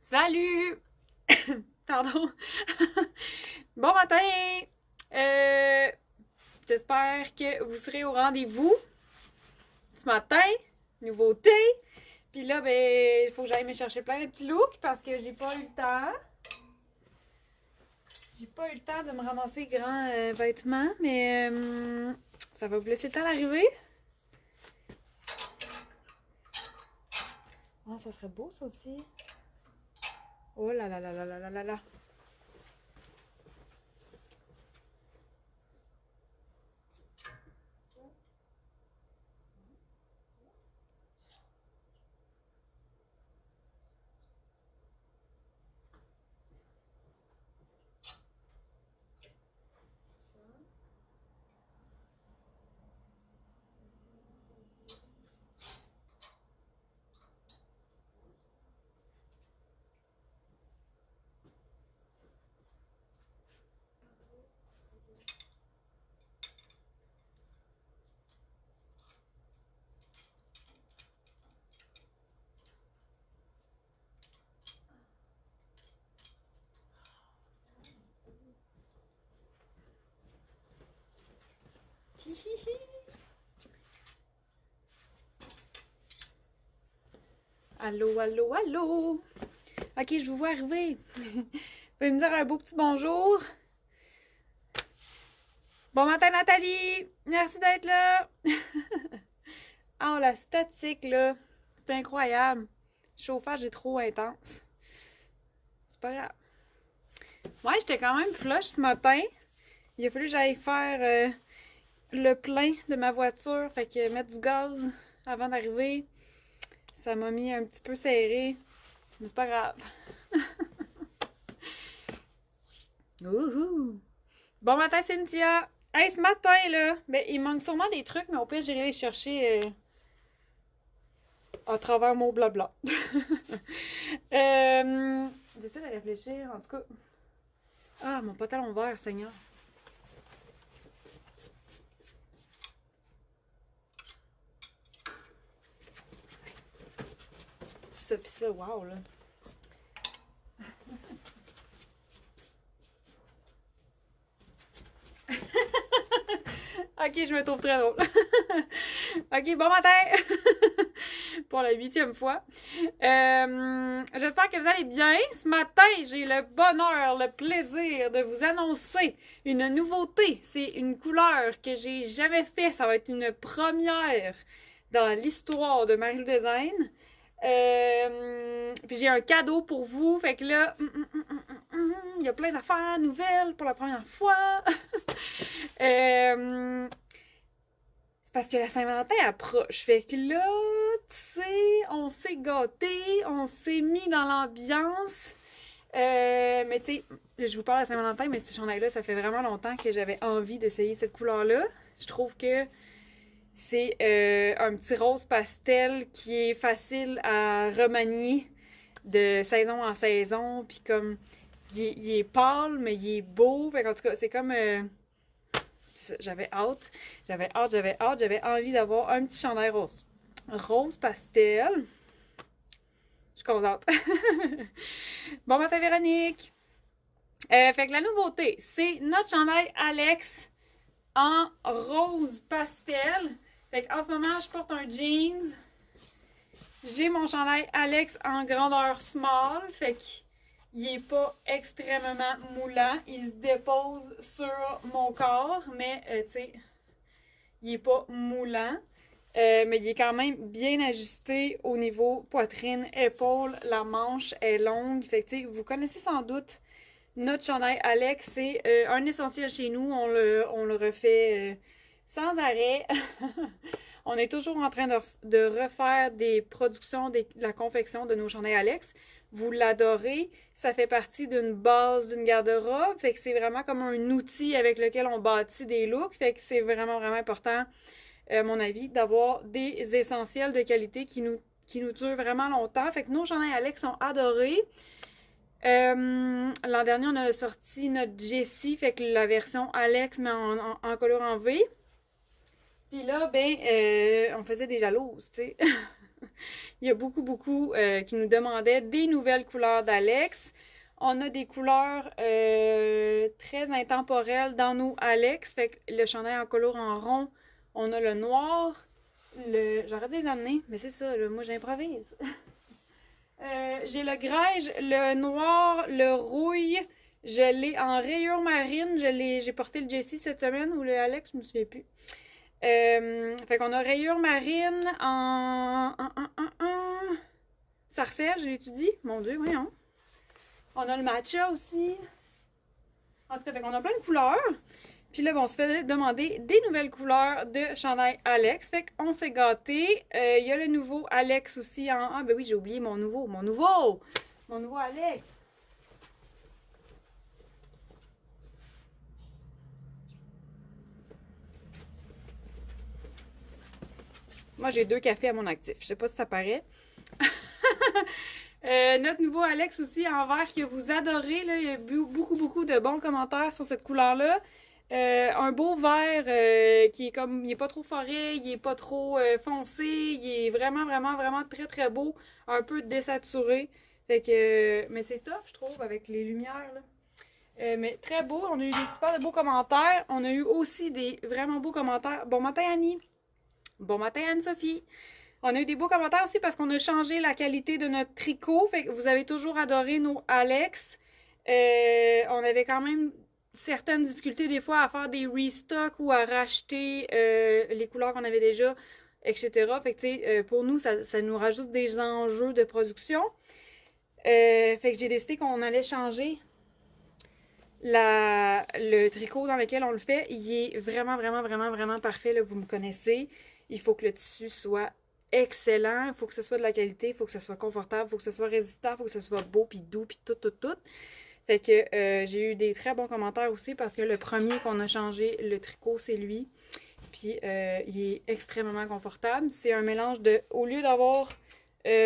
Salut! Pardon. Bon matin! Euh, J'espère que vous serez au rendez-vous ce matin. Nouveauté. Puis là, ben, il faut que j'aille me chercher plein de petits looks parce que j'ai pas eu le temps. J'ai pas eu le temps de me ramasser grands vêtements, mais ça va vous laisser le temps d'arriver. Ah, ça serait beau ça aussi. Oh là là là là là là là là. Hihihi. Allô, allô, allô! Ok, je vous vois arriver. Vous pouvez me dire un beau petit bonjour? Bon matin, Nathalie! Merci d'être là! Oh, la statique, là. C'est incroyable. Le chauffage est trop intense. C'est pas grave. Ouais, j'étais quand même flush ce matin. Il a fallu que j'aille faire le plein de ma voiture. Fait que mettre du gaz avant d'arriver, ça m'a mis un petit peu serré. Mais c'est pas grave. Wouhou! Bon matin, Cynthia! Hey, ce matin, là, ben, il manque sûrement des trucs, mais au pire, j'irai les chercher à travers mon blabla. J'essaie de réfléchir, en tout cas. Ah, mon pantalon vert, Seigneur. Ça pis ça, wow, là. Ok, je me trouve très drôle. Ok, bon matin! Pour la 8e fois. J'espère que vous allez bien. Ce matin, j'ai le bonheur, le plaisir de vous annoncer une nouveauté. C'est une couleur que j'ai jamais fait. Ça va être une première dans l'histoire de Marie-Lou Design. Puis j'ai un cadeau pour vous. Fait que là, il y a plein d'affaires nouvelles pour la première fois. C'est parce que la Saint-Valentin approche. Fait que là, tu sais, on s'est gâté, on s'est mis dans l'ambiance. Mais tu sais, je vous parle de la Saint-Valentin, mais ce chandail-là, ça fait vraiment longtemps que j'avais envie d'essayer cette couleur-là. Je trouve que c'est un petit rose pastel qui est facile à remanier de saison en saison. Puis comme, il est pâle, mais il est beau. Fait qu'en tout cas, c'est comme... j'avais hâte, j'avais envie d'avoir un petit chandail rose. Rose pastel. Je suis contente. Bon matin, Véronique! Fait que la nouveauté, c'est notre chandail Alex en rose pastel. Fait qu'en ce moment, je porte un jeans. J'ai mon chandail Alex en grandeur small. Fait qu'il est pas extrêmement moulant. Il se dépose sur mon corps, mais tu sais, il est pas moulant. Mais il est quand même bien ajusté au niveau poitrine, épaule, la manche est longue. Fait que, vous connaissez sans doute notre chandail Alex, c'est un essentiel chez nous. On le refait sans arrêt. On est toujours en train de refaire des productions, de la confection de nos chandails Alex. Vous l'adorez. Ça fait partie d'une base, d'une garde-robe. Fait que c'est vraiment comme un outil avec lequel on bâtit des looks. Fait que c'est vraiment, vraiment important, à mon avis, d'avoir des essentiels de qualité qui nous durent vraiment longtemps. Fait que nos chandails Alex sont adorés. L'an dernier, on a sorti notre Jessie, fait que la version Alex, mais en colorant V. Puis là, ben, on faisait des jalouses, tu sais. Il y a beaucoup qui nous demandaient des nouvelles couleurs d'Alex. On a des couleurs très intemporelles dans nos Alex. Fait que le chandail en color en rond, on a le noir. J'aurais dû les amener, mais c'est ça, là, moi j'improvise. J'ai le grège, le noir, le rouille. Je l'ai en rayure marine. J'ai porté le Jessie cette semaine ou le Alex, je me souviens plus. Fait qu'on a rayure marine en sarcelle, je l'étudie. Mon Dieu, voyons. On a le matcha aussi. En tout cas, fait qu'on a plein de couleurs. Puis là, bon, on se fait demander des nouvelles couleurs de chandail Alex. Fait qu'on s'est gâtés. Il y a le nouveau Alex aussi en... Ah, ben oui, j'ai oublié mon nouveau Alex. Moi, j'ai 2 cafés à mon actif. Je sais pas si ça paraît. Notre nouveau Alex aussi en vert que vous adorez. Là. Il y a eu beaucoup de bons commentaires sur cette couleur-là. Un beau vert qui est comme... Il est pas trop forêt, il est pas trop foncé. Il est vraiment très beau. Un peu désaturé. Fait que... mais c'est tough, je trouve, avec les lumières, là. Mais très beau. On a eu des super beaux commentaires. On a eu aussi des vraiment beaux commentaires. Bon matin, Annie! Bon matin, Anne-Sophie! On a eu des beaux commentaires aussi parce qu'on a changé la qualité de notre tricot. Fait que vous avez toujours adoré nos Alex. On avait quand même certaines difficultés des fois à faire des restocks ou à racheter les couleurs qu'on avait déjà, etc. Fait que, tu sais, pour nous, ça nous rajoute des enjeux de production. Fait que j'ai décidé qu'on allait changer le tricot dans lequel on le fait. Il est vraiment parfait. Là, vous me connaissez. Il faut que le tissu soit excellent. Il faut que ce soit de la qualité. Il faut que ce soit confortable. Il faut que ce soit résistant. Il faut que ce soit beau, puis doux, puis tout. Fait que j'ai eu des très bons commentaires aussi parce que le premier qu'on a changé le tricot, c'est lui. Puis il est extrêmement confortable. C'est un mélange de... Au lieu d'avoir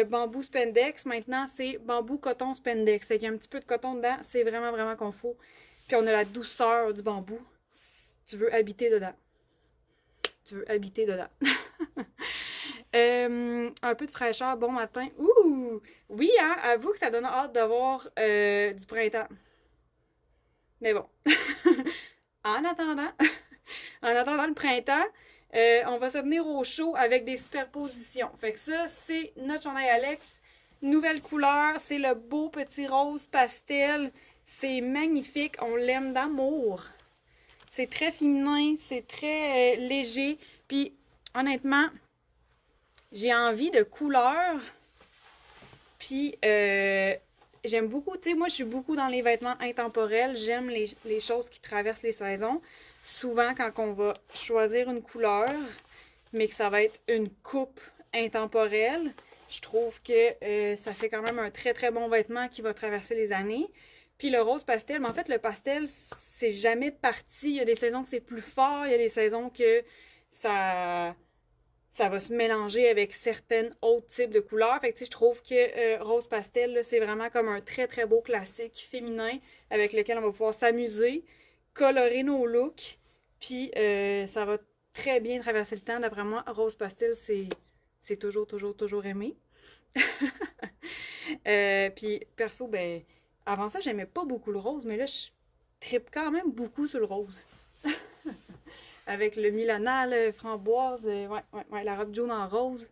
bambou spandex, maintenant c'est bambou coton spandex. Fait qu'il y a un petit peu de coton dedans. C'est vraiment confort. Puis on a la douceur du bambou. Tu veux habiter dedans. Un peu de fraîcheur, bon matin. Ouh! Oui, hein? Avoue que ça donne hâte d'avoir du printemps. Mais bon. En attendant le printemps, on va se tenir au chaud avec des superpositions. Fait que ça, c'est notre chandail Alex. Nouvelle couleur, c'est le beau petit rose pastel. C'est magnifique, on l'aime d'amour. C'est très féminin, c'est très léger. Puis, honnêtement, j'ai envie de couleurs. Puis, j'aime beaucoup, tu sais, moi, je suis beaucoup dans les vêtements intemporels. J'aime les choses qui traversent les saisons. Souvent, quand on va choisir une couleur, mais que ça va être une coupe intemporelle, je trouve que ça fait quand même un très bon vêtement qui va traverser les années. Puis le rose pastel, mais en fait, le pastel, c'est jamais parti. Il y a des saisons que c'est plus fort, il y a des saisons que ça va se mélanger avec certains autres types de couleurs. Fait que tu sais, je trouve que rose pastel, c'est vraiment comme un très beau classique féminin avec lequel on va pouvoir s'amuser, colorer nos looks, puis ça va très bien traverser le temps. D'après moi, rose pastel, c'est toujours aimé. Puis perso, ben... Avant ça, j'aimais pas beaucoup le rose, mais là, je trippe quand même beaucoup sur le rose. Avec le Milana, le framboise, ouais, la robe jaune en rose.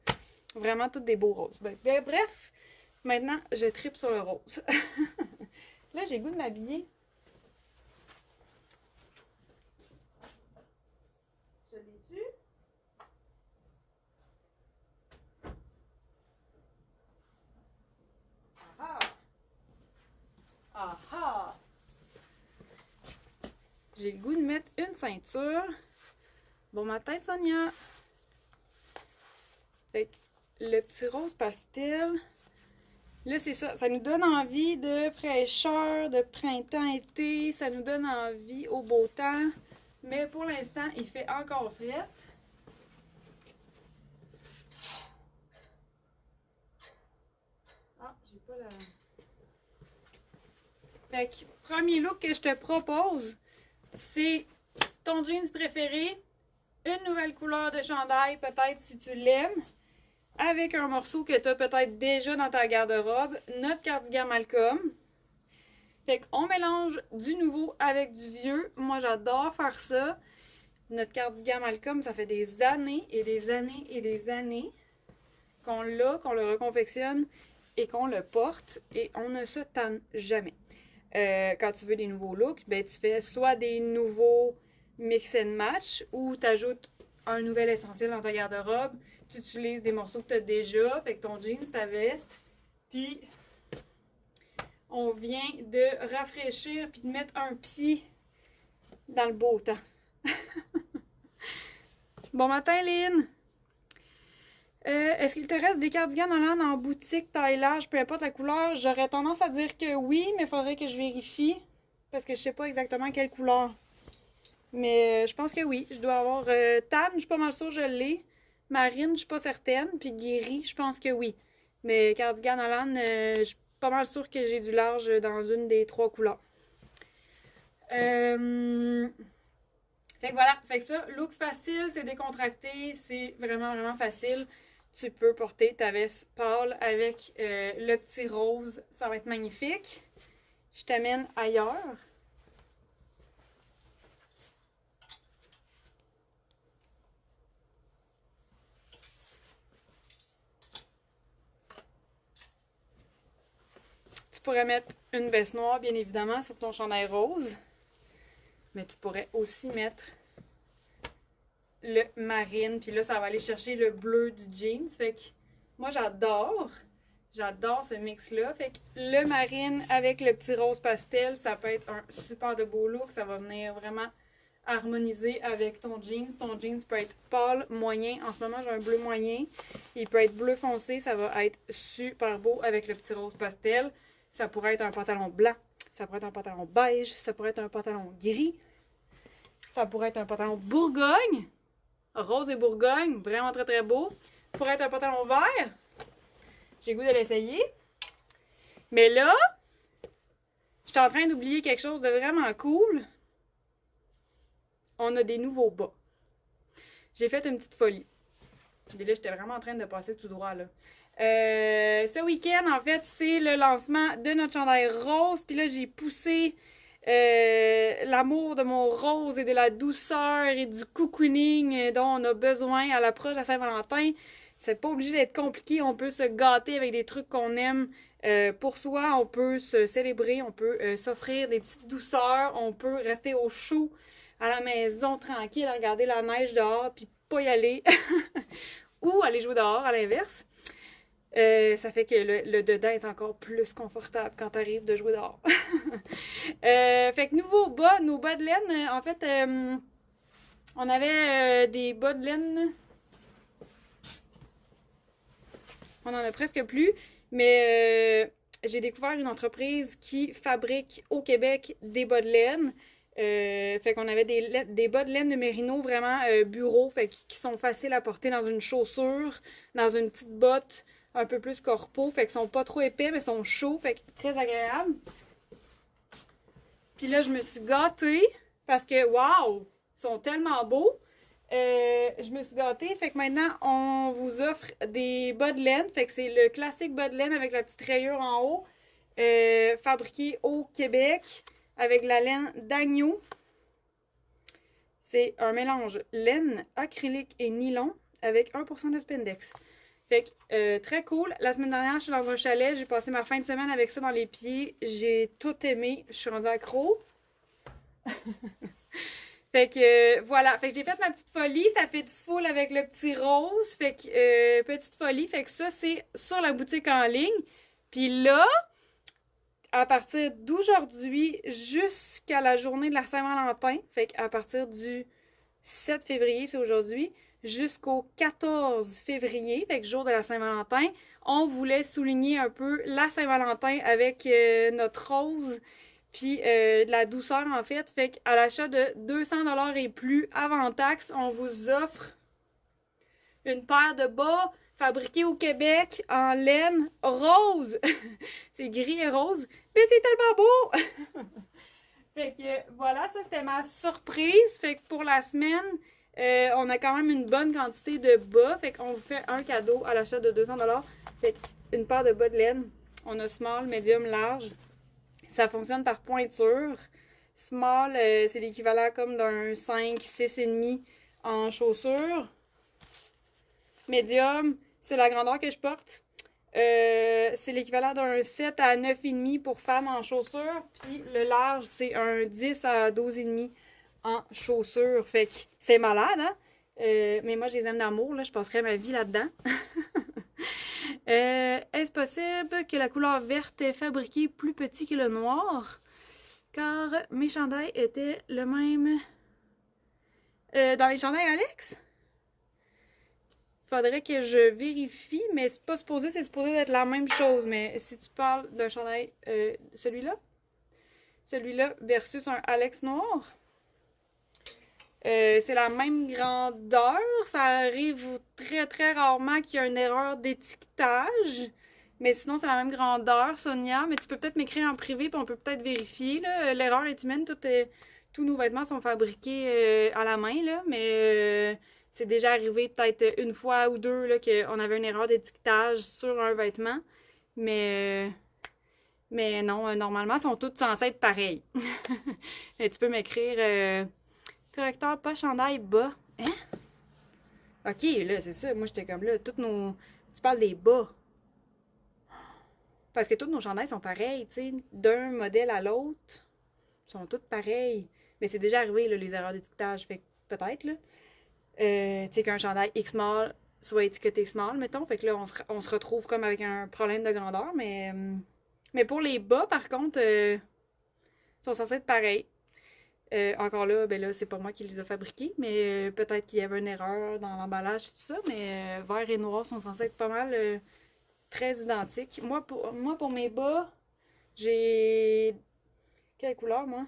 Vraiment, toutes des beaux roses. Ben, bref, maintenant, je trippe sur le rose. Là, j'ai le goût de m'habiller. Je l'ai-tu? Ah! J'ai le goût de mettre une ceinture. Bon matin, Sonia! Fait que le petit rose pastel, là, c'est ça. Ça nous donne envie de fraîcheur, de printemps-été. Ça nous donne envie au beau temps. Mais pour l'instant, il fait encore fret. Ah, j'ai pas la... Fait que, premier look que je te propose, c'est ton jeans préféré, une nouvelle couleur de chandail, peut-être si tu l'aimes, avec un morceau que tu as peut-être déjà dans ta garde-robe, notre cardigan Malcolm. Fait qu'on mélange du nouveau avec du vieux. Moi, j'adore faire ça. Notre cardigan Malcolm, ça fait des années et des années et des années qu'on l'a, qu'on le reconfectionne et qu'on le porte et on ne se tanne jamais. Quand tu veux des nouveaux looks, ben tu fais soit des nouveaux mix and match ou tu ajoutes un nouvel essentiel dans ta garde-robe. Tu utilises des morceaux que tu as déjà, fait que ton jeans, ta veste, puis on vient de rafraîchir puis de mettre un pied dans le beau temps. Bon matin, Lynn! Est-ce qu'il te reste des cardigans Holland en boutique, taille large, peu importe la couleur? J'aurais tendance à dire que oui, mais il faudrait que je vérifie. Parce que je sais pas exactement quelle couleur. Mais je pense que oui. Je dois avoir Tan, je suis pas mal sûre que je l'ai. Marine, je suis pas certaine. Puis Guéry, je pense que oui. Mais cardigan Holland, je suis pas mal sûre que j'ai du large dans une des 3 couleurs. Fait que voilà, fait que ça, look facile, c'est décontracté, c'est vraiment, vraiment facile. Tu peux porter ta veste pâle avec le petit rose, ça va être magnifique. Je t'amène ailleurs. Tu pourrais mettre une veste noire, bien évidemment, sur ton chandail rose. Mais tu pourrais aussi mettre le marine. Puis là, ça va aller chercher le bleu du jeans. Fait que moi, j'adore ce mix-là. Fait que le marine avec le petit rose pastel, ça peut être un super de beau look. Ça va venir vraiment harmoniser avec ton jeans. Ton jeans peut être pâle, moyen. En ce moment, j'ai un bleu moyen. Il peut être bleu foncé. Ça va être super beau avec le petit rose pastel. Ça pourrait être un pantalon blanc. Ça pourrait être un pantalon beige. Ça pourrait être un pantalon gris. Ça pourrait être un pantalon Bourgogne. Rose et Bourgogne. Vraiment très très beau. Ça pourrait être un pantalon vert. J'ai le goût de l'essayer. Mais là, je suis en train d'oublier quelque chose de vraiment cool. On a des nouveaux bas. J'ai fait une petite folie. Et là, j'étais vraiment en train de passer tout droit, là. Ce week-end, en fait, c'est le lancement de notre chandail rose. Puis là, j'ai poussé l'amour de mon rose et de la douceur et du cocooning dont on a besoin à l'approche de la Saint-Valentin. C'est pas obligé d'être compliqué. On peut se gâter avec des trucs qu'on aime pour soi. On peut se célébrer. On peut s'offrir des petites douceurs. On peut rester au chaud à la maison, tranquille, à regarder la neige dehors, puis pas y aller. Ou aller jouer dehors, à l'inverse. Ça fait que le dedans est encore plus confortable quand t'arrives de jouer dehors. Fait que nouveau bas, nos bas de laine, en fait, on avait des bas de laine. On en a presque plus, mais j'ai découvert une entreprise qui fabrique au Québec des bas de laine. Fait qu'on avait des bas de laine de Mérino vraiment bureau, fait qui sont faciles à porter dans une chaussure, dans une petite botte un peu plus corpo, fait qu'ils sont pas trop épais, mais sont chauds, fait que très agréable. Puis là, je me suis gâtée, parce que, waouh, ils sont tellement beaux. Je me suis gâtée, fait que maintenant, on vous offre des bas de laine, fait que c'est le classique bas de laine avec la petite rayure en haut, fabriqué au Québec, avec la laine d'agneau. C'est un mélange laine, acrylique et nylon, avec 1% de spandex. Fait que, très cool. La semaine dernière, je suis dans un chalet. J'ai passé ma fin de semaine avec ça dans les pieds. J'ai tout aimé. Je suis rendue accro. Fait que, voilà. Fait que j'ai fait ma petite folie. Ça fait de full avec le petit rose. Fait que, petite folie. Fait que ça, c'est sur la boutique en ligne. Puis là, à partir d'aujourd'hui jusqu'à la journée de la Saint-Valentin, fait qu'à partir du 7 février, c'est aujourd'hui, jusqu'au 14 février, fait que jour de la Saint-Valentin, on voulait souligner un peu la Saint-Valentin avec notre rose, puis de la douceur en fait. Fait qu'à l'achat de 200$ et plus avant taxe, on vous offre une paire de bas fabriqués au Québec en laine rose. C'est gris et rose, mais c'est tellement beau! Fait que voilà, ça c'était ma surprise. Fait que pour la semaine, On a quand même une bonne quantité de bas. Fait qu'on vous fait un cadeau à l'achat de 200$. Fait une paire de bas de laine. On a small, medium, large. Ça fonctionne par pointure. Small, c'est l'équivalent comme d'un 5, 6,5 en chaussures. Medium, c'est la grandeur que je porte. C'est l'équivalent d'un 7 à 9,5 pour femmes en chaussures. Puis le large, c'est un 10 à 12,5 en chaussures. Fait que c'est malade, hein? Mais moi, je les aime d'amour, là. Je passerais ma vie là-dedans. Est-ce possible que la couleur verte est fabriquée plus petit que le noir? Car mes chandails étaient le même... dans les chandails Alex? Faudrait que je vérifie, mais c'est pas supposé, c'est supposé être la même chose. Mais si tu parles d'un chandail, celui-là versus un Alex noir, c'est la même grandeur. Ça arrive très très rarement qu'il y ait une erreur d'étiquetage. Mais sinon, c'est la même grandeur, Sonia. Mais tu peux peut-être m'écrire en privé, puis on peut peut-être vérifier. L'erreur est humaine. Tous nos vêtements sont fabriqués à la main, là. Mais c'est déjà arrivé peut-être une fois ou deux là, qu'on avait une erreur d'étiquetage sur un vêtement. Mais non, normalement, ils sont tous censés être pareils. Et tu peux m'écrire correcteur, pas chandail, bas. Hein? Ok, là, c'est ça. Moi, j'étais comme là. Tu parles des bas. Parce que tous nos chandails sont pareils, tu sais. D'un modèle à l'autre, ils sont tous pareils. Mais c'est déjà arrivé, là, les erreurs d'étiquetage. Fait que peut-être, là. Tu sais, qu'un chandail X-small soit étiqueté small, mettons. Fait que là, on se retrouve comme avec un problème de grandeur. Mais pour les bas, par contre, ils sont censés être pareils. Encore là, ben là, c'est pas moi qui les a fabriqués, mais peut-être qu'il y avait une erreur dans l'emballage, tout ça. Mais vert et noir sont censés être pas mal très identiques. Moi, pour mes bas, j'ai... Quelle couleur, moi?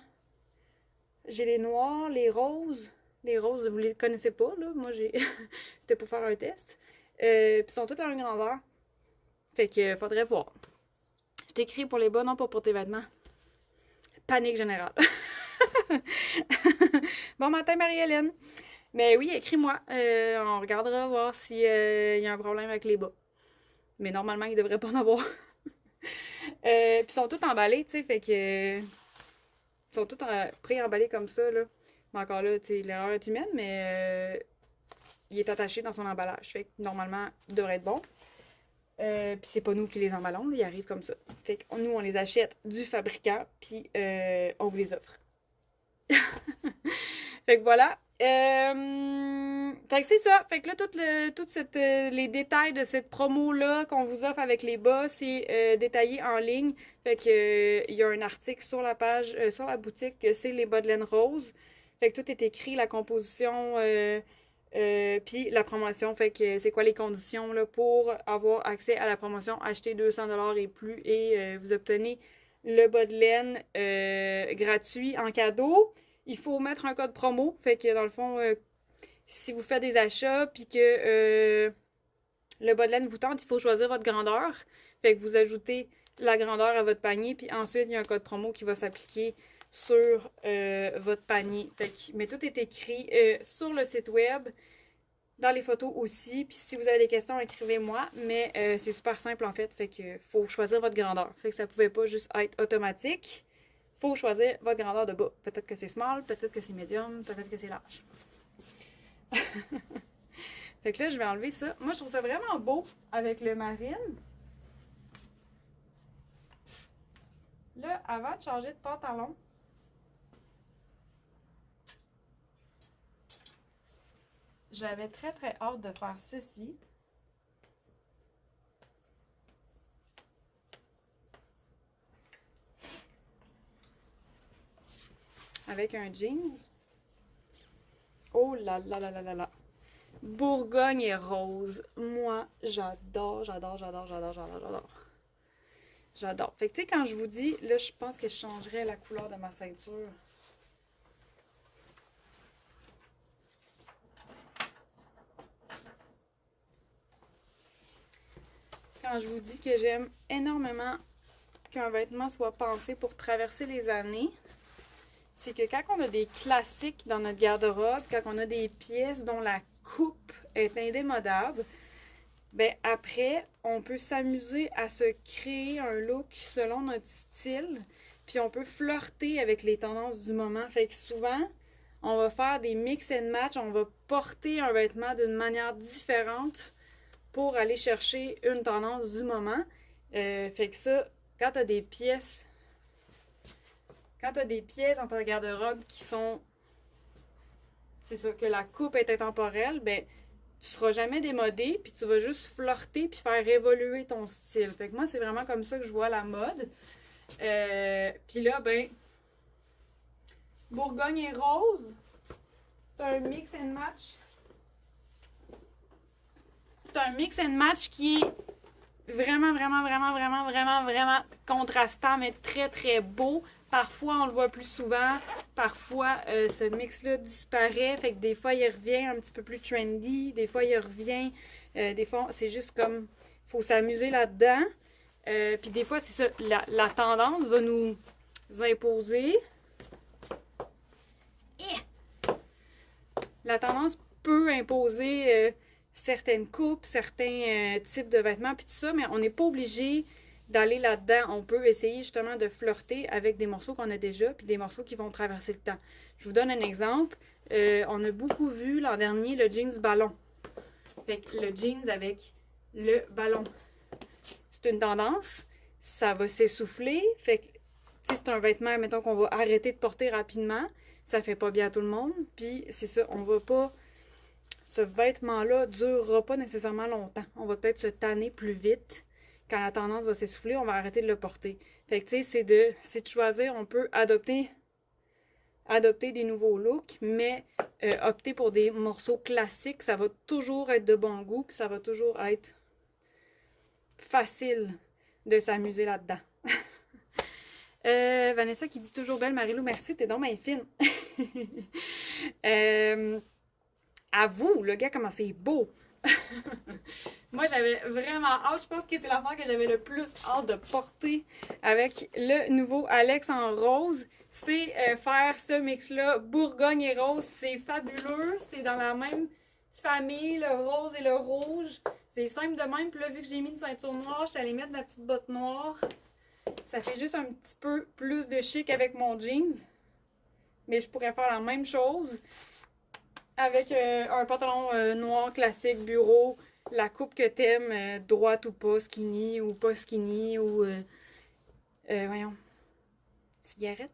J'ai les noirs, les roses. Les roses, vous les connaissez pas, là. Moi, j'ai... C'était pour faire un test. Puis ils sont tous la même grandeur. Fait que faudrait voir. Je t'écris pour les bas, non pas pour tes vêtements. Panique générale. Bon matin, Marie-Hélène. Mais oui, écris-moi. On regardera voir s'il y a un problème avec les bas. Mais normalement, il devrait pas en avoir. Puis ils sont tous emballés, tu sais, fait que... Ils sont tous pré-emballés comme ça, là. Mais encore là, tu sais, l'erreur est humaine, mais il est attaché dans son emballage. Fait que normalement, il devrait être bon. Puis c'est pas nous qui les emballons, là, ils arrivent comme ça. Fait que nous, on les achète du fabricant, puis on vous les offre. Fait que voilà. Fait que c'est ça. Fait que là, les détails de cette promo-là qu'on vous offre avec les bas, c'est détaillé en ligne. Fait que il y a un article sur la page, sur la boutique, que c'est les bas de laine rose. Fait que tout est écrit, la composition, puis la promotion. Fait que c'est quoi les conditions là, pour avoir accès à la promotion, acheter 200$ et plus, et vous obtenez le bas de laine gratuit en cadeau. Il faut mettre un code promo. Fait que dans le fond, si vous faites des achats puis que le bas de laine vous tente, il faut choisir votre grandeur. Fait que vous ajoutez la grandeur à votre panier. Puis ensuite, il y a un code promo qui va s'appliquer sur votre panier. Fait que, mais tout est écrit sur le site web, dans les photos aussi. Puis si vous avez des questions, écrivez-moi. Mais c'est super simple en fait. Fait que faut choisir votre grandeur. Fait que ça pouvait pas juste être automatique. Faut choisir votre grandeur de bas. Peut-être que c'est small, peut-être que c'est medium, peut-être que c'est large. Fait que là, je vais enlever ça. Moi, je trouve ça vraiment beau avec le marine. Là, avant de changer de pantalon, j'avais très très hâte de faire ceci. Avec un jeans. Oh là là là là là là. Bourgogne et rose. Moi, j'adore, j'adore, j'adore, j'adore, j'adore, j'adore. J'adore. Fait que tu sais, quand je vous dis, là, je pense que je changerais la couleur de ma ceinture. Quand je vous dis que j'aime énormément qu'un vêtement soit pensé pour traverser les années, c'est que quand on a des classiques dans notre garde-robe, quand on a des pièces dont la coupe est indémodable, ben après, on peut s'amuser à se créer un look selon notre style, puis on peut flirter avec les tendances du moment. Fait que souvent, on va faire des mix and match, on va porter un vêtement d'une manière différente pour aller chercher une tendance du moment. Fait que ça, quand tu as des pièces dans ta garde-robe qui sont, c'est ça, que la coupe est intemporelle, ben tu seras jamais démodé, puis tu vas juste flirter puis faire évoluer ton style. Fait que moi, c'est vraiment comme ça que je vois la mode. Puis là, ben, Bourgogne et rose, c'est un mix and match. C'est un mix and match qui est vraiment, vraiment, vraiment, vraiment, vraiment, vraiment contrastant, mais très, très beau. Parfois, on le voit plus souvent. Parfois, ce mix-là disparaît. Fait que des fois, il revient un petit peu plus trendy. Des fois, il revient. Des fois, c'est juste comme... Il faut s'amuser là-dedans. Puis des fois, c'est ça. La tendance va nous imposer. La tendance peut imposer certaines coupes, certains types de vêtements, puis tout ça, mais on n'est pas obligé d'aller là-dedans. On peut essayer justement de flirter avec des morceaux qu'on a déjà, puis des morceaux qui vont traverser le temps. Je vous donne un exemple. On a beaucoup vu l'an dernier le jeans ballon. Fait que le jeans avec le ballon. C'est une tendance. Ça va s'essouffler. Fait que, c'est un vêtement, mettons, qu'on va arrêter de porter rapidement. Ça fait pas bien à tout le monde. Puis, c'est ça, on va pas... Ce vêtement-là durera pas nécessairement longtemps. On va peut-être se tanner plus vite. Quand la tendance va s'essouffler, on va arrêter de le porter. Fait que, tu sais, c'est de choisir. On peut adopter des nouveaux looks, mais opter pour des morceaux classiques, ça va toujours être de bon goût, puis ça va toujours être facile de s'amuser là-dedans. Vanessa qui dit toujours belle, Marilou, merci, t'es donc bien fine. À vous, le gars, comment c'est beau! Moi, j'avais vraiment hâte. Je pense que c'est l'affaire que j'avais le plus hâte de porter avec le nouveau Alex en rose. C'est faire ce mix-là, Bourgogne et rose. C'est fabuleux. C'est dans la même famille, le rose et le rouge. C'est simple de même. Puis là, vu que j'ai mis une ceinture noire, je suis allée mettre ma petite botte noire. Ça fait juste un petit peu plus de chic avec mon jeans. Mais je pourrais faire la même chose avec un pantalon noir classique, bureau, la coupe que t'aimes, droite ou pas skinny, ou voyons, cigarette.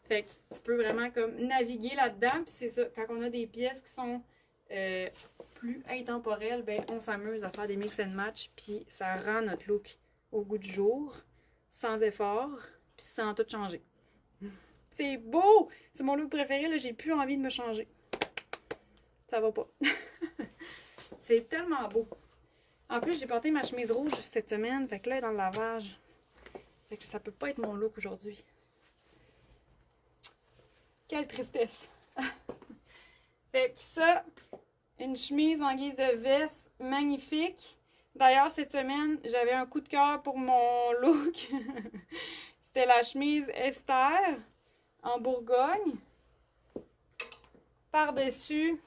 Fait que tu peux vraiment comme naviguer là-dedans, puis c'est ça, quand on a des pièces qui sont plus intemporelles, ben on s'amuse à faire des mix and match, puis ça rend notre look au goût du jour, sans effort, puis sans tout changer. C'est beau! C'est mon look préféré, là, j'ai plus envie de me changer. Ça va pas. C'est tellement beau. En plus, j'ai porté ma chemise rouge cette semaine, fait que là, elle est dans le lavage. Fait que ça peut pas être mon look aujourd'hui. Quelle tristesse! Fait que ça, une chemise en guise de veste, magnifique. D'ailleurs, cette semaine, j'avais un coup de cœur pour mon look. C'était la chemise Esther en Bourgogne. Par-dessus,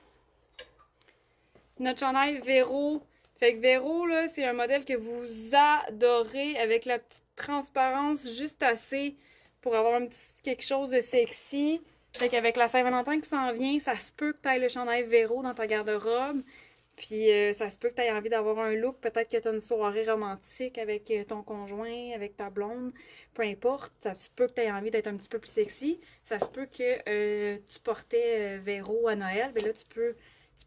notre chandail Véro. Fait que Véro, là, c'est un modèle que vous adorez avec la petite transparence juste assez pour avoir un petit quelque chose de sexy. Fait qu'avec la Saint-Valentin qui s'en vient, ça se peut que tu aies le chandail Véro dans ta garde-robe. Puis ça se peut que tu aies envie d'avoir un look. Peut-être que tu as une soirée romantique avec ton conjoint, avec ta blonde. Peu importe. Ça se peut que tu aies envie d'être un petit peu plus sexy. Ça se peut que tu portais Véro à Noël. Mais là, tu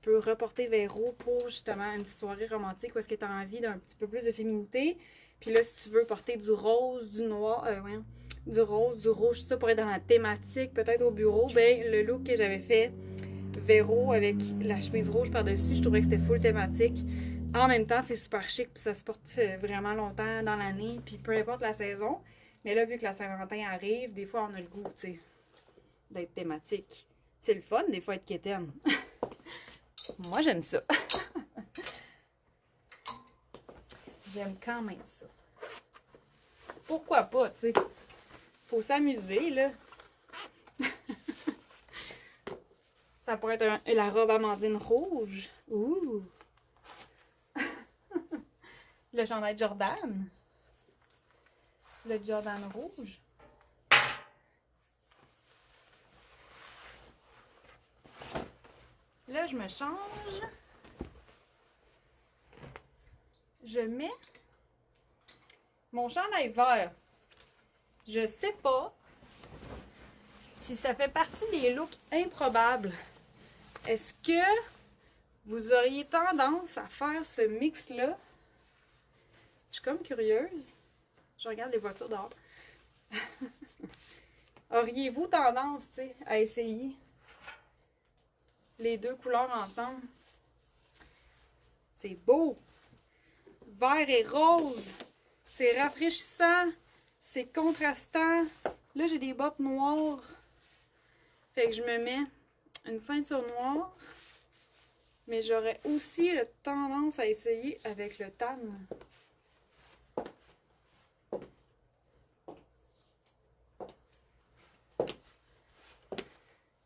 peux reporter Véro pour justement une petite soirée romantique où est-ce que tu as envie d'un petit peu plus de féminité. Puis là, si tu veux porter du rose, du noir, du rose, du rouge, tout ça pour être dans la thématique, peut-être au bureau, ben le look que j'avais fait Véro avec la chemise rouge par-dessus, je trouvais que c'était full thématique. En même temps, c'est super chic, puis ça se porte vraiment longtemps dans l'année, puis peu importe la saison. Mais là, vu que la Saint-Valentin arrive, des fois, on a le goût, tu sais, d'être thématique. C'est le fun, des fois, être quétaine. Moi, j'aime ça. J'aime quand même ça. Pourquoi pas, tu sais. Faut s'amuser, là. Ça pourrait être la robe Amandine rouge. Ouh! Le chandail Jordan. Le Jordan rouge. Là, je me change. Je mets mon chandail vert. Je sais pas si ça fait partie des looks improbables. Est-ce que vous auriez tendance à faire ce mix-là? Je suis comme curieuse. Je regarde les voitures dehors. Auriez-vous tendance, tu sais, à essayer les deux couleurs ensemble? C'est beau! Vert et rose. C'est rafraîchissant. C'est contrastant. Là, j'ai des bottes noires. Fait que je me mets une ceinture noire. Mais j'aurais aussi tendance à essayer avec le tan.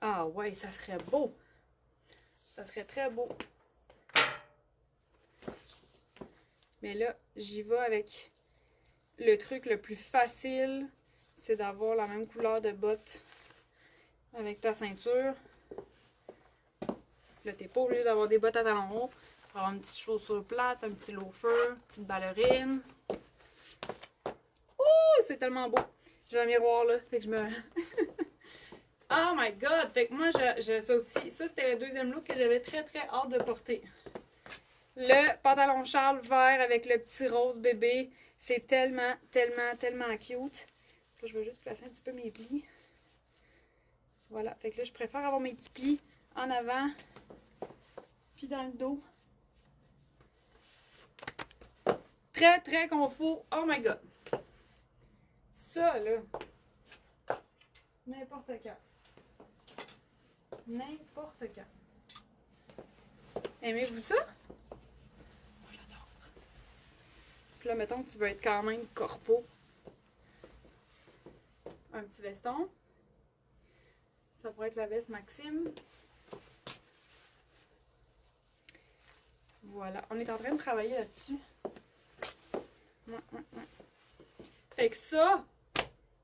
Ah ouais, ça serait beau. Ça serait très beau. Mais là, j'y vais avec le truc le plus facile. C'est d'avoir la même couleur de bottes avec ta ceinture. Là, t'es pas obligé d'avoir des bottes à talons hauts. Tu peux avoir une petite chaussure plate, un petit loafer, une petite ballerine. Ouh, c'est tellement beau. J'ai un miroir là, fait que je me... Oh my god! Fait que moi, ça aussi. Ça, c'était le deuxième look que j'avais très très hâte de porter. Le pantalon Charles vert avec le petit rose bébé. C'est tellement, tellement, tellement cute. Là, je vais juste placer un petit peu mes plis. Voilà. Fait que là, je préfère avoir mes petits plis en avant. Puis dans le dos. Très, très confort. Oh my god! Ça, là. N'importe quand. N'importe quand. Aimez-vous ça? Moi, j'adore. Puis là, mettons que tu veux être quand même corpo. Un petit veston. Ça pourrait être la veste Maxime. Voilà. On est en train de travailler là-dessus. Ouais. Fait que ça,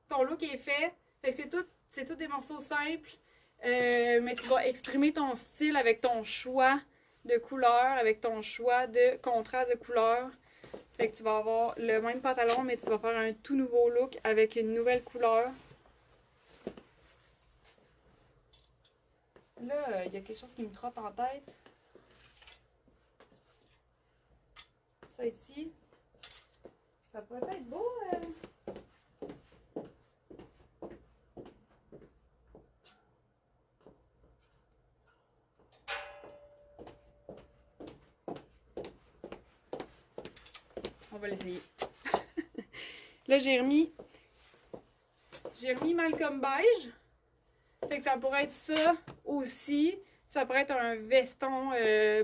ton look est fait. Fait que c'est tout des morceaux simples. Mais tu vas exprimer ton style avec ton choix de couleur, avec ton choix de contraste de couleur. Fait que tu vas avoir le même pantalon, mais tu vas faire un tout nouveau look avec une nouvelle couleur. Là, il y a quelque chose qui me trotte en tête. Ça ici. Ça pourrait être beau. On va l'essayer. Là, j'ai remis Malcolm beige. Fait que ça pourrait être ça aussi. Ça pourrait être un veston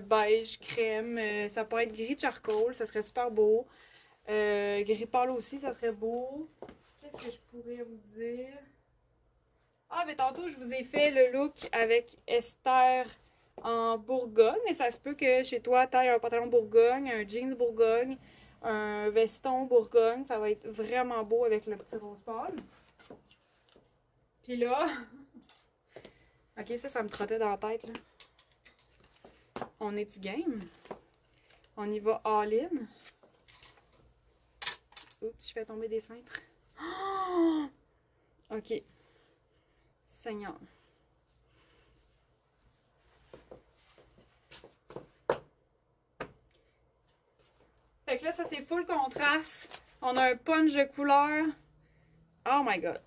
beige, crème. Ça pourrait être gris charcoal. Ça serait super beau. Gris pâle aussi, ça serait beau. Qu'est-ce que je pourrais vous dire? Ah, mais tantôt, je vous ai fait le look avec Esther en Bourgogne. Et ça se peut que chez toi, tu aies un pantalon Bourgogne, un jeans Bourgogne, un veston Bourgogne. Ça va être vraiment beau avec le petit rose pâle. Puis là... ok, ça me trottait dans la tête, là. On est du game? On y va all-in? Oups, je fais tomber des cintres. Oh! Ok. Seigneur. Fait que là, ça c'est full contraste. On a un punch de couleur. Oh my god.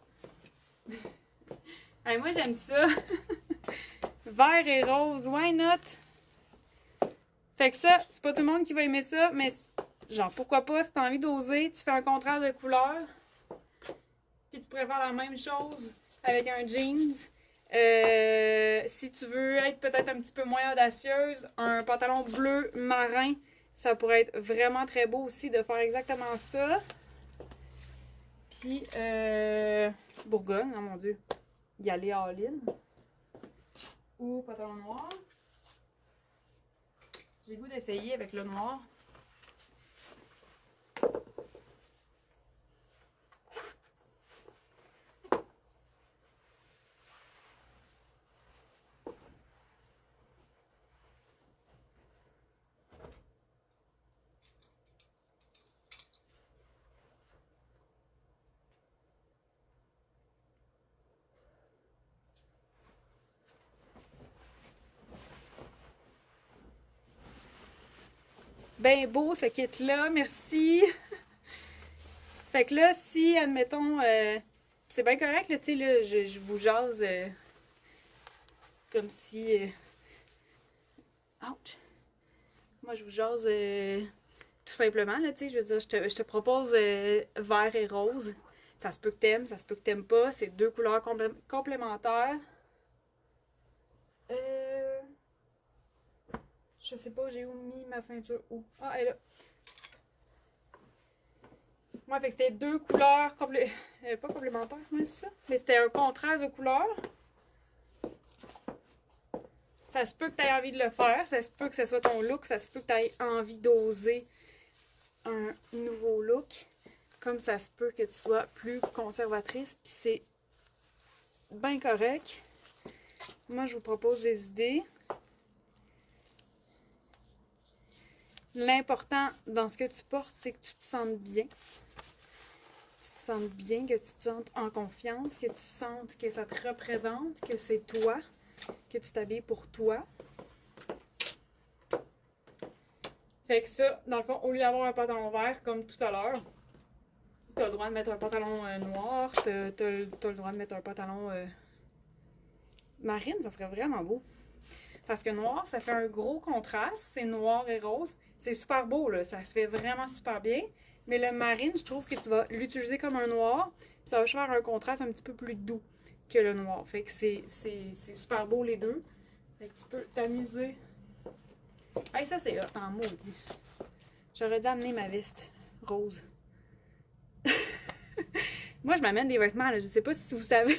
Hey, moi j'aime ça. Vert et rose, why not? Fait que ça, c'est pas tout le monde qui va aimer ça, mais genre pourquoi pas, si t'as envie d'oser, tu fais un contraste de couleur. Puis tu pourrais faire la même chose avec un jeans. Si tu veux être peut-être un petit peu moins audacieuse, un pantalon bleu marin, ça pourrait être vraiment très beau aussi de faire exactement ça. Puis, Bourgogne, oh mon dieu, y aller all-in. ou pantalon noir. J'ai le goût d'essayer avec le noir. Ben beau ce kit-là, merci! Fait que là, si, admettons, c'est bien correct, là, tu sais, là, je vous jase comme si... ouch! Moi, je vous jase tout simplement, là, tu sais, je veux dire, je te propose vert et rose. Ça se peut que t'aimes, ça se peut que t'aimes pas. C'est deux couleurs complémentaires. Je sais pas, j'ai où mis ma ceinture? Où? Ah, elle est là. Ouais, fait que c'était deux couleurs pas complémentaires, mais c'est ça. Mais c'était un contraste de couleurs. Ça se peut que tu aies envie de le faire, ça se peut que ce soit ton look, ça se peut que tu aies envie d'oser un nouveau look. Comme ça se peut que tu sois plus conservatrice, puis c'est bien correct. Moi, je vous propose des idées. L'important dans ce que tu portes, c'est que tu te sentes bien. Tu te sentes bien, que tu te sentes en confiance, que tu sentes que ça te représente, que c'est toi, que tu t'habilles pour toi. Fait que ça, dans le fond, au lieu d'avoir un pantalon vert comme tout à l'heure, tu as le droit de mettre un pantalon noir, tu as le droit de mettre un pantalon marine, ça serait vraiment beau. Parce que noir, ça fait un gros contraste, c'est noir et rose. C'est super beau, là, ça se fait vraiment super bien. Mais le marine, je trouve que tu vas l'utiliser comme un noir, puis ça va faire un contraste un petit peu plus doux que le noir. Fait que c'est super beau les deux. Fait que tu peux t'amuser. Hey, ça c'est hot en maudit. J'aurais dû amener ma veste rose. Moi, je m'amène des vêtements, là. Je sais pas si vous savez,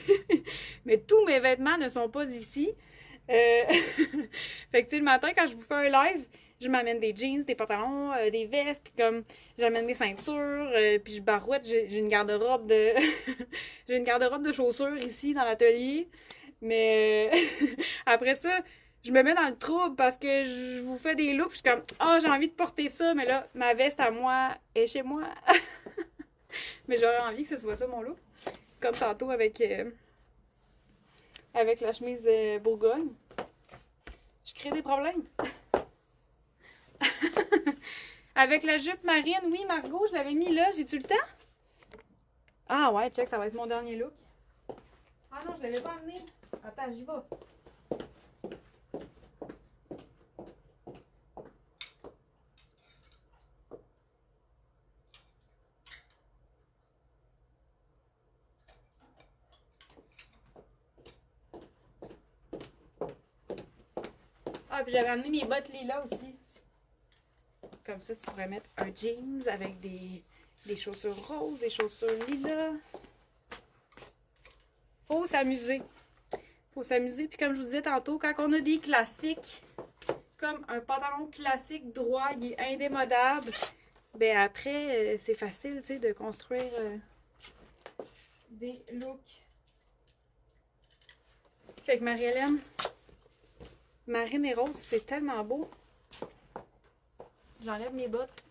mais tous mes vêtements ne sont pas ici. Fait que, tu sais, le matin, quand je vous fais un live, je m'amène des jeans, des pantalons, des vestes, puis comme, j'amène mes ceintures, puis je barouette, j'ai une garde-robe de... j'ai une garde-robe de chaussures ici, dans l'atelier. Mais après ça, je me mets dans le trouble parce que je vous fais des looks, je suis comme, ah, j'ai envie de porter ça, mais là, ma veste à moi est chez moi. Mais j'aurais envie que ce soit ça mon look. Comme tantôt avec la chemise Bourgogne. Je crée des problèmes. Avec la jupe marine, oui, Margot, je l'avais mis là. J'ai-tu le temps? Ah ouais, check, ça va être mon dernier look. Ah non, je l'avais pas amené. Attends, j'y vais. Ah, puis j'avais amené mes bottes lilas aussi. Comme ça, tu pourrais mettre un jeans avec des chaussures roses, des chaussures lilas. Faut s'amuser. Faut s'amuser. Puis comme je vous disais tantôt, quand on a des classiques, comme un pantalon classique droit, il est indémodable, ben après, c'est facile, tu sais, de construire des looks. Fait que Marie-Hélène, marine et rose, c'est tellement beau. J'enlève mes bottes.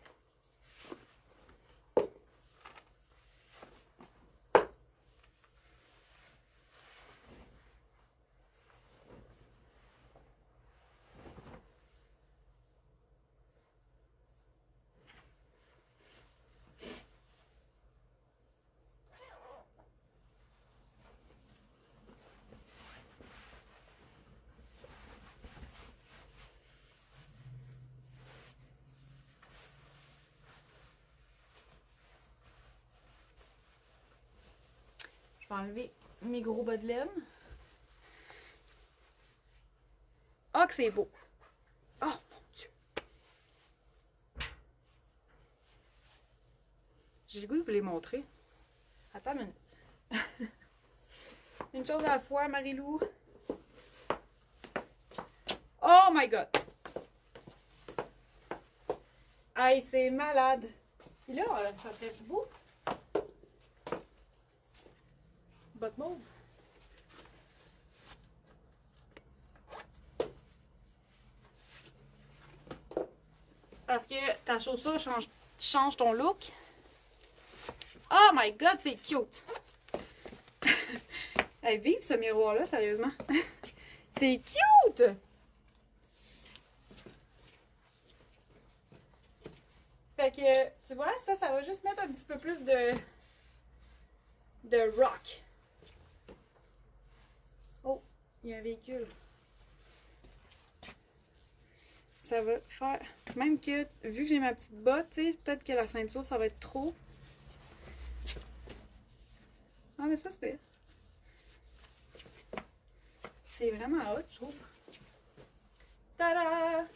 Je vais enlever mes gros bas de laine. Ah, que c'est beau! Oh, mon Dieu! J'ai le goût de vous les montrer. Attends une minute. Une chose à la fois, Marie-Lou. Oh my god! Aïe, c'est malade! Puis là, ça serait du beau? Botte mauve. Parce que ta chaussure change ton look. Oh my god, c'est cute! Hey, vive ce miroir-là, sérieusement. C'est cute! Fait que, tu vois, ça va juste mettre un petit peu plus de rock. Oh, il y a un véhicule. Ça va faire... Même que, vu que j'ai ma petite botte, tu sais, peut-être que la ceinture, ça va être trop. Non, mais c'est pas super. C'est vraiment hot, je trouve. Tada!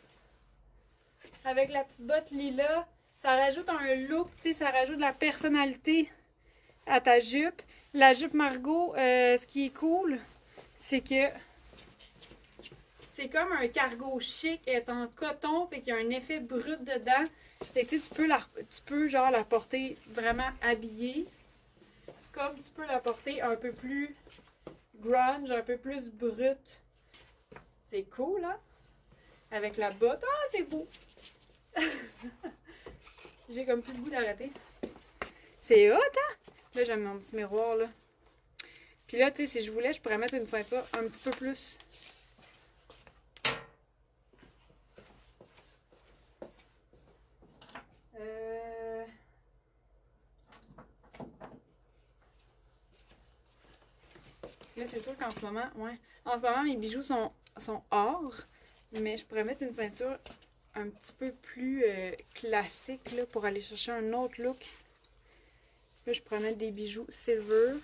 Avec la petite botte lilas, ça rajoute un look, tu sais, ça rajoute de la personnalité à ta jupe. La jupe Margot, ce qui est cool, c'est que c'est comme un cargo chic, elle est en coton, fait qu'il y a un effet brut dedans. Fait que tu peux genre la porter vraiment habillée, comme tu peux la porter un peu plus grunge, un peu plus brute. C'est cool, hein? Avec la botte. Ah, c'est beau! J'ai comme plus le goût d'arrêter. C'est hot, hein? Là, j'aime mon petit miroir, là. Puis là, tu sais, si je voulais, je pourrais mettre une ceinture un petit peu plus. Là, c'est sûr qu'en ce moment, ouais. En ce moment, mes bijoux sont or. Mais je pourrais mettre une ceinture un petit peu plus classique, là, pour aller chercher un autre look. Là, je pourrais mettre des bijoux silver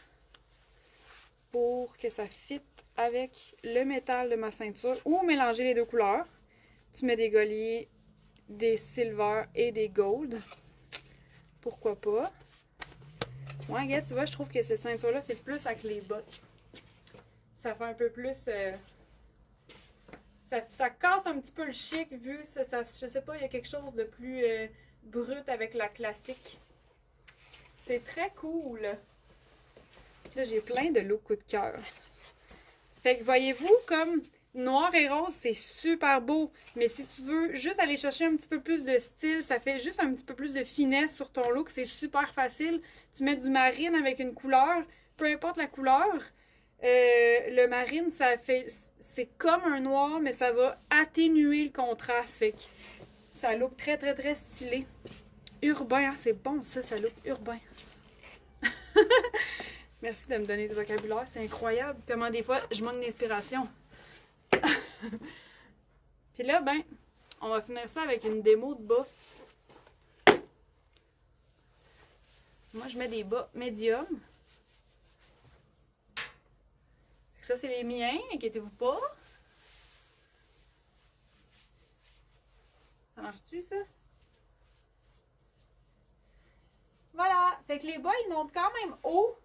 pour que ça fitte avec le métal de ma ceinture. Ou mélanger les deux couleurs. Tu mets des gaulliers, des silver et des gold. Pourquoi pas? Ouais, regarde, tu vois, je trouve que cette ceinture-là fit plus avec les bottes. Ça fait un peu plus... ça casse un petit peu le chic, vu, je sais pas, il y a quelque chose de plus brut avec la classique. C'est très cool. Là, j'ai plein de looks coup de cœur. Fait que voyez-vous, comme noir et rose, c'est super beau. Mais si tu veux juste aller chercher un petit peu plus de style, ça fait juste un petit peu plus de finesse sur ton look, c'est super facile. Tu mets du marine avec une couleur, peu importe la couleur. Le marine, c'est comme un noir, mais ça va atténuer le contraste. Fait que ça look très, très, très stylé. Urbain, hein, c'est bon ça look urbain. Merci de me donner du vocabulaire, c'est incroyable comment des fois je manque d'inspiration. Puis là, ben, on va finir ça avec une démo de bas. Moi, je mets des bas médium. Ça, c'est les miens, inquiétez-vous pas. Ça marche-tu, ça? Voilà. Fait que les bas, ils montent quand même haut.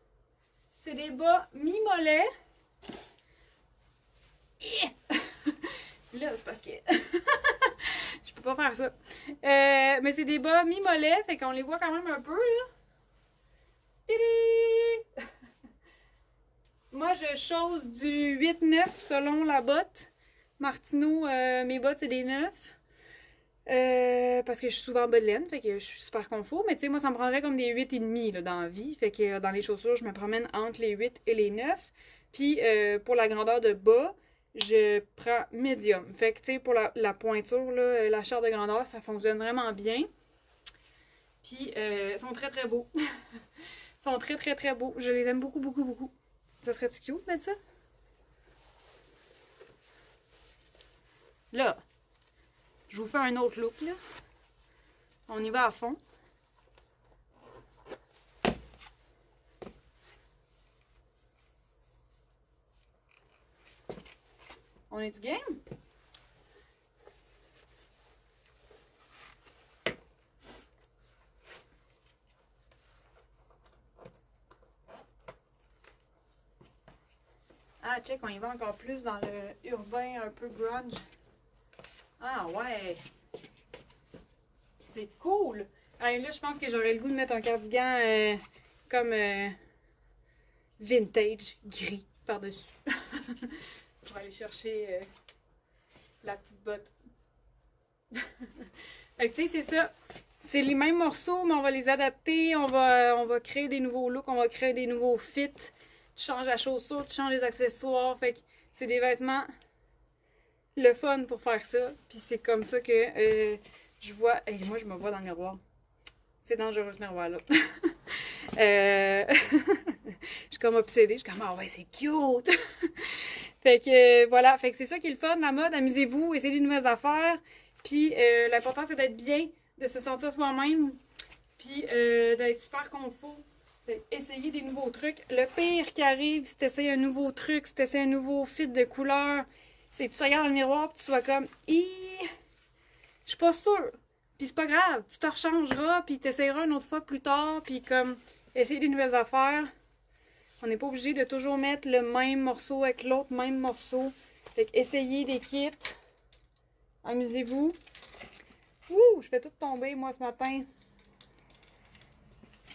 C'est des bas mi-mollets. Là, c'est parce que... je peux pas faire ça. Mais c'est des bas mi-mollets, fait qu'on les voit quand même un peu, là. Tidi! Moi, je chose du 8-9 selon la botte. Martino, mes bottes, c'est des 9. Parce que je suis souvent en bas de laine, fait que je suis super confort. Mais tu sais, moi, ça me prendrait comme des 8,5 là, dans la vie. Fait que dans les chaussures, je me promène entre les 8 et les 9. Puis pour la grandeur de bas, je prends médium. Fait que tu sais, pour la pointure, là, la chair de grandeur, ça fonctionne vraiment bien. Puis ils sont très très beaux. Ils sont très très très beaux. Je les aime beaucoup beaucoup beaucoup. Ça serait-tu cute de mettre ça? Là, je vous fais un autre look, là. On y va à fond. On est du game? Ah, check, on y va encore plus dans le urbain un peu grunge. Ah ouais! C'est cool! Ah, là, je pense que j'aurais le goût de mettre un cardigan comme vintage, gris, par-dessus. On va aller chercher la petite botte. Fait que tu sais, c'est ça. C'est les mêmes morceaux, mais on va les adapter. On va créer des nouveaux looks, on va créer des nouveaux fits. Tu changes la chaussure, tu changes les accessoires. Fait que c'est des vêtements le fun pour faire ça. Puis c'est comme ça que je vois. Hey, moi, je me vois dans le miroir. C'est dangereux ce miroir-là. Je suis comme obsédée. Je suis comme, ah ouais, c'est cute! Fait que voilà. Fait que c'est ça qui est le fun, la mode. Amusez-vous, essayez des nouvelles affaires. Puis l'important, c'est d'être bien, de se sentir soi-même. Puis d'être super confort. Essayer des nouveaux trucs. Le pire qui arrive, si tu essaies un nouveau truc, si tu essaies un nouveau fit de couleur, c'est que tu regardes dans le miroir et tu sois comme, je suis pas sûre. Puis c'est pas grave, tu te rechangeras, puis tu essaieras une autre fois plus tard, puis comme, essayer des nouvelles affaires. On n'est pas obligé de toujours mettre le même morceau avec l'autre même morceau. Fait que essayez des kits. Amusez-vous. Ouh, je fais tout tomber, moi, ce matin.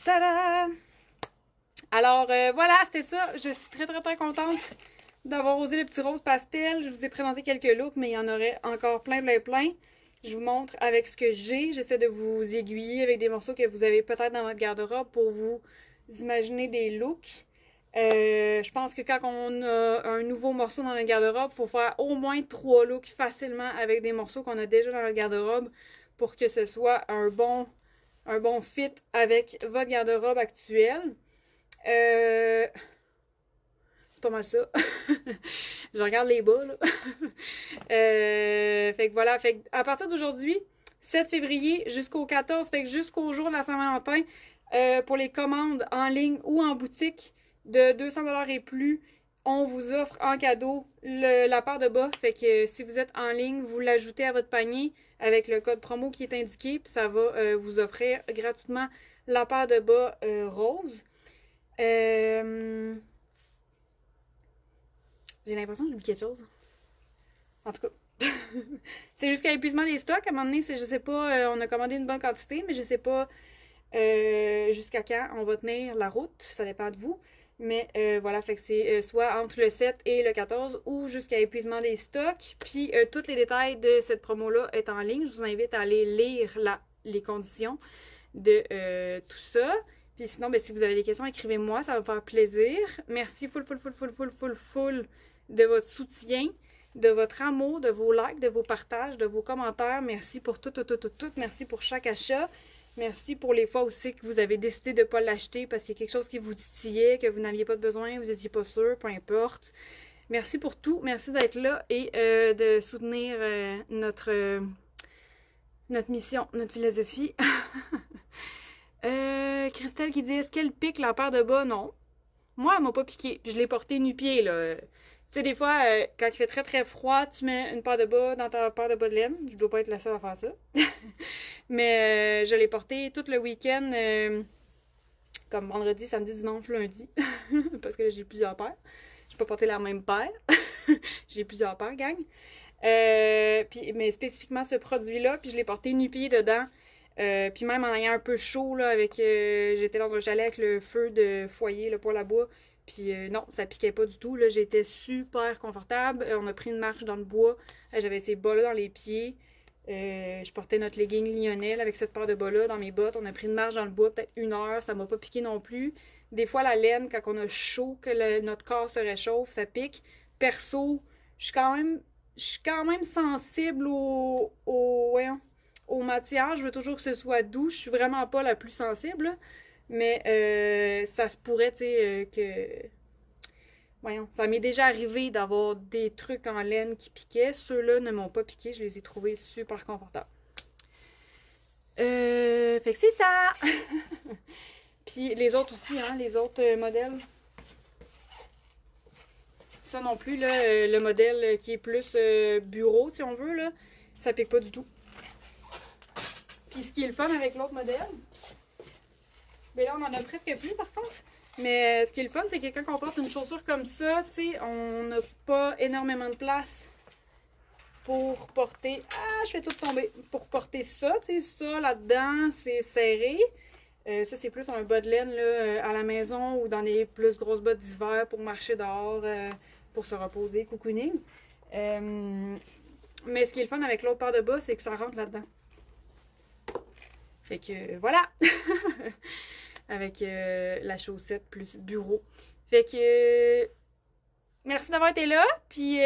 Tada! Alors, voilà, c'était ça. Je suis très, très, très contente d'avoir osé le petit rose pastel. Je vous ai présenté quelques looks, mais il y en aurait encore plein, plein, plein. Je vous montre avec ce que j'ai. J'essaie de vous aiguiller avec des morceaux que vous avez peut-être dans votre garde-robe pour vous imaginer des looks. Je pense que quand on a un nouveau morceau dans notre garde-robe, il faut faire au moins 3 looks facilement avec des morceaux qu'on a déjà dans notre garde-robe pour que ce soit un bon fit avec votre garde-robe actuelle. C'est pas mal ça. Je regarde les bas, là. Fait que voilà. Fait que à partir d'aujourd'hui, 7 février jusqu'au 14, fait que jusqu'au jour de la Saint-Valentin, pour les commandes en ligne ou en boutique de 200$ et plus, on vous offre en cadeau la paire de bas. Fait que si vous êtes en ligne, vous l'ajoutez à votre panier avec le code promo qui est indiqué, puis ça va vous offrir gratuitement la paire de bas rose. J'ai l'impression que j'oublie quelque chose. En tout cas, c'est jusqu'à épuisement des stocks. À un moment donné, je sais pas, on a commandé une bonne quantité, mais je sais pas jusqu'à quand on va tenir la route. Ça dépend de vous. Mais voilà, fait que c'est soit entre le 7 et le 14 ou jusqu'à épuisement des stocks. Puis tous les détails de cette promo-là est en ligne. Je vous invite à aller lire les conditions de tout ça. Puis sinon, ben, si vous avez des questions, écrivez-moi, ça va me faire plaisir. Merci full de votre soutien, de votre amour, de vos likes, de vos partages, de vos commentaires. Merci pour tout. Merci pour chaque achat. Merci pour les fois aussi que vous avez décidé de ne pas l'acheter parce qu'il y a quelque chose qui vous titillait, que vous n'aviez pas de besoin, vous n'étiez pas sûr, peu importe. Merci pour tout. Merci d'être là et de soutenir notre mission, notre philosophie. Christelle qui dit, est-ce qu'elle pique la paire de bas? Non. Moi, elle m'a pas piqué. Je l'ai porté nu-pied, là. Tu sais, des fois, quand il fait très très froid, tu mets une paire de bas dans ta paire de bas de laine. Je dois pas être la seule à faire ça. Mais je l'ai porté tout le week-end, comme vendredi, samedi, dimanche, lundi. Parce que j'ai plusieurs paires. J'ai pas porté la même paire. J'ai plusieurs paires, gang. Mais spécifiquement ce produit-là, puis je l'ai porté nu-pied dedans. Puis même en ayant un peu chaud, là, j'étais dans un chalet avec le feu de foyer, le poêle à bois. Puis non, ça piquait pas du tout. Là, j'étais super confortable. On a pris une marche dans le bois. J'avais ces bas-là dans les pieds. Je portais notre legging Lionel avec cette paire de bas-là dans mes bottes. On a pris une marche dans le bois, peut-être 1 heure. Ça m'a pas piqué non plus. Des fois, la laine, quand on a chaud, que notre corps se réchauffe, ça pique. Perso, je suis quand même sensible aux matières. Je veux toujours que ce soit doux. Je suis vraiment pas la plus sensible. Mais ça se pourrait, tu sais, que... Voyons, ça m'est déjà arrivé d'avoir des trucs en laine qui piquaient. Ceux-là ne m'ont pas piqué. Je les ai trouvés super confortables. Fait que c'est ça! Puis les autres aussi, hein, les autres modèles. Ça non plus, là, le modèle qui est plus bureau, si on veut, là, ça pique pas du tout. Puis ce qui est le fun avec l'autre modèle, ben là, on en a presque plus, par contre. Mais ce qui est le fun, c'est que quand on porte une chaussure comme ça, tu sais, on n'a pas énormément de place pour porter... Ah, je fais tout tomber. Pour porter ça, tu sais, ça là-dedans, c'est serré. Ça, c'est plus un bas de laine là, à la maison ou dans des plus grosses bottes d'hiver pour marcher dehors, pour se reposer, cocooning. Mais ce qui est le fun avec l'autre paire de bas, c'est que ça rentre là-dedans. Fait que voilà! Avec la chaussette plus bureau. Fait que merci d'avoir été là. Puis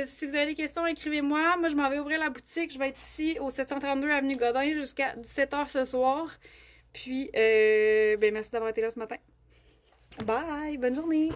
si vous avez des questions, écrivez-moi. Moi, je m'en vais ouvrir la boutique. Je vais être ici au 732 Avenue Godin jusqu'à 17h ce soir. Puis merci d'avoir été là ce matin. Bye! Bonne journée!